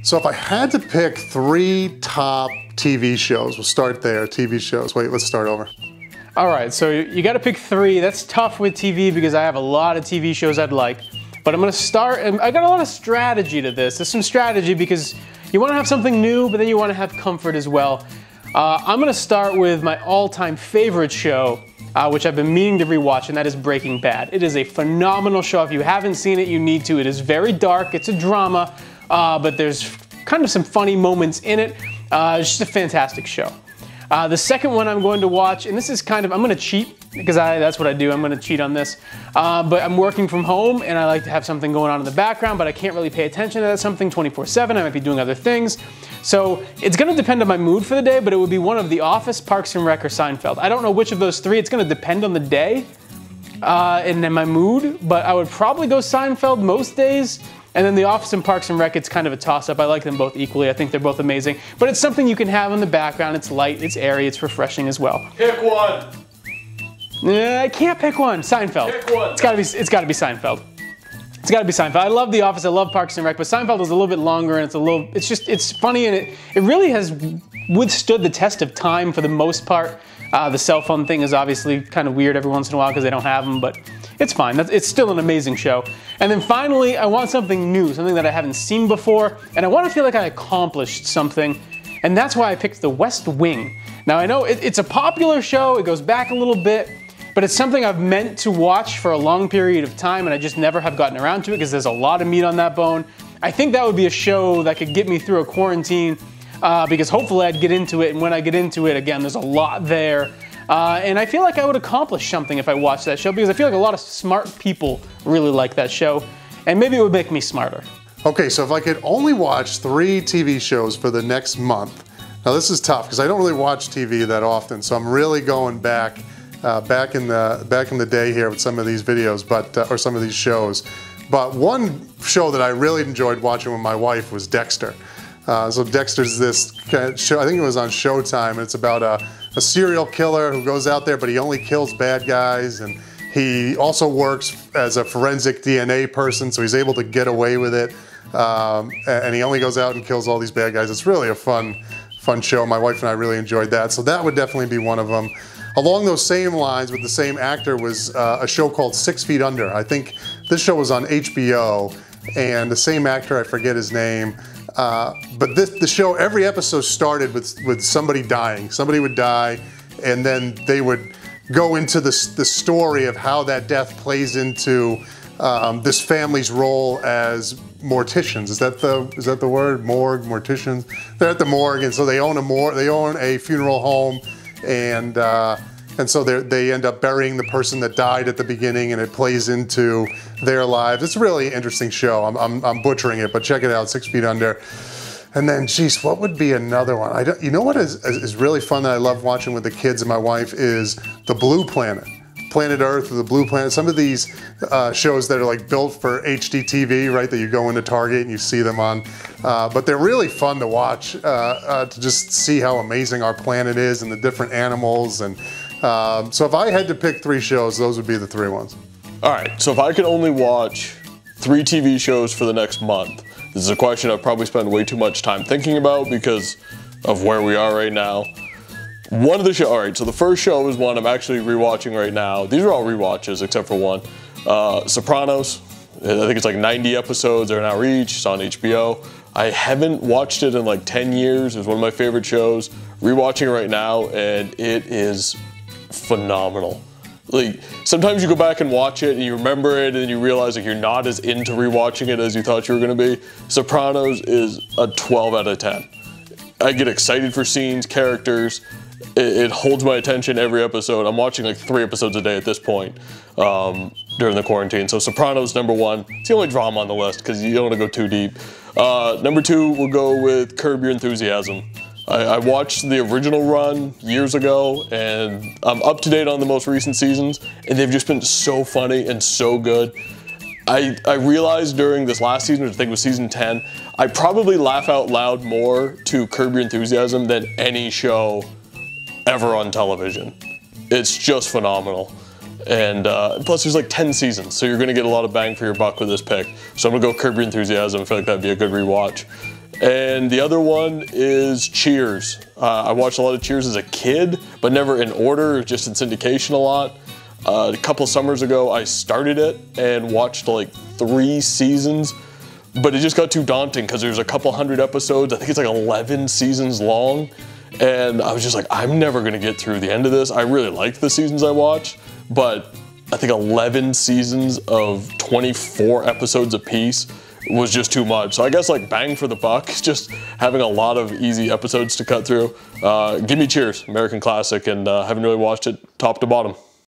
So if I had to pick 3 top TV shows, we'll start there, TV shows. Wait, let's start over. All right, so you gotta pick 3. That's tough with TV because I have a lot of TV shows I'd like. But I'm gonna start, and I got a lot of strategy to this. There's some strategy because you wanna have something new, but then you wanna have comfort as well. I'm gonna start with my all-time favorite show, which I've been meaning to rewatch, and that is Breaking Bad. It is a phenomenal show. If you haven't seen it, you need to. It is very dark, it's a drama, but there's kind of some funny moments in it. It's just a fantastic show. The second one I'm going to watch, and this is kind of, I'm going to cheat, because that's what I do, I'm going to cheat on this, but I'm working from home, and I like to have something going on in the background, but I can't really pay attention to that something 24/7, I might be doing other things. So it's going to depend on my mood for the day, but it would be one of The Office, Parks and Rec, or Seinfeld. I don't know which of those 3, it's going to depend on the day, and then my mood, but I would probably go Seinfeld most days. And then The Office and Parks and Rec, it's kind of a toss-up. I like them both equally. I think they're both amazing. But it's something you can have in the background. It's light, it's airy, it's refreshing as well. Pick one. I can't pick one. Seinfeld. Pick one. It's gotta be Seinfeld. It's gotta be Seinfeld. I love The Office, I love Parks and Rec, but Seinfeld is a little bit longer and it's funny, and it really has withstood the test of time for the most part. The cell phone thing is obviously kind of weird every once in a while because they don't have them, but it's fine. It's still an amazing show. And then finally, I want something new, something that I haven't seen before, and I want to feel like I accomplished something, and that's why I picked The West Wing. Now I know it's a popular show, it goes back a little bit, but it's something I've meant to watch for a long period of time, and I just never have gotten around to it because there's a lot of meat on that bone. I think that would be a show that could get me through a quarantine, because hopefully I'd get into it, and when I get into it, again, there's a lot there. And I feel like I would accomplish something if I watched that show because I feel like a lot of smart people really like that show, and maybe it would make me smarter. Okay, so if I could only watch 3 TV shows for the next month, now this is tough because I don't really watch TV that often, so I'm really going back in the day here with some of these videos, or some of these shows. But one show that I really enjoyed watching with my wife was Dexter. So Dexter's this kind of show, I think it was on Showtime, and it's about a serial killer who goes out there, but he only kills bad guys, and he also works as a forensic DNA person, so he's able to get away with it, and he only goes out and kills all these bad guys. It's really a fun show. My wife and I really enjoyed that, so that would definitely be one of them. Along those same lines, with the same actor, was a show called 6 Feet Under. I think this show was on HBO, and the same actor, I forget his name, but the show, every episode started with somebody dying. Somebody would die, and then they would go into the story of how that death plays into this family's role as morticians. Is that the word? Morgue, morticians. They're at the morgue, and so they own a funeral home, and so they end up burying the person that died at the beginning, and it plays into their lives. It's a really interesting show. I'm butchering it, but check it out, 6 Feet Under. And then, geez, what would be another one? You know what is really fun that I love watching with the kids and my wife is The Blue Planet. Planet Earth or The Blue Planet. Some of these shows that are like built for HD TV, right, that you go into Target and you see them on. But they're really fun to watch, to just see how amazing our planet is and the different animals. And so if I had to pick 3 shows, those would be the 3 ones. All right, so if I could only watch 3 TV shows for the next month, this is a question I've probably spent way too much time thinking about because of where we are right now. One of the shows, all right, so the first show is one I'm actually rewatching right now. These are all rewatches except for one. Sopranos, I think it's like 90 episodes are now each, it's on HBO. I haven't watched it in like 10 years. It was one of my favorite shows. Rewatching it right now, and it is phenomenal. Like, sometimes you go back and watch it and you remember it and you realize like you're not as into rewatching it as you thought you were gonna be. Sopranos is a 12 out of 10. I get excited for scenes, characters. It holds my attention every episode. I'm watching like 3 episodes a day at this point during the quarantine. So Sopranos, number 1. It's the only drama on the list because you don't want to go too deep. Number 2, we'll go with Curb Your Enthusiasm. I watched the original run years ago, and I'm up to date on the most recent seasons, and they've just been so funny and so good. I realized during this last season, which I think was season 10, I probably laugh out loud more to Curb Your Enthusiasm than any show ever on television. It's just phenomenal. And plus there's like 10 seasons, so you're gonna get a lot of bang for your buck with this pick. So I'm gonna go Curb Your Enthusiasm. I feel like that'd be a good rewatch. And the other one is Cheers. I watched a lot of Cheers as a kid, but never in order, just in syndication a lot. A couple summers ago, I started it and watched like 3 seasons, but it just got too daunting because there's a couple hundred episodes. I think it's like 11 seasons long. And I was just like, I'm never gonna get through the end of this. I really liked the seasons I watched, but I think 11 seasons of 24 episodes apiece was just too much. So I guess like bang for the buck, just having a lot of easy episodes to cut through. Give me Cheers, American classic, and haven't really watched it top to bottom.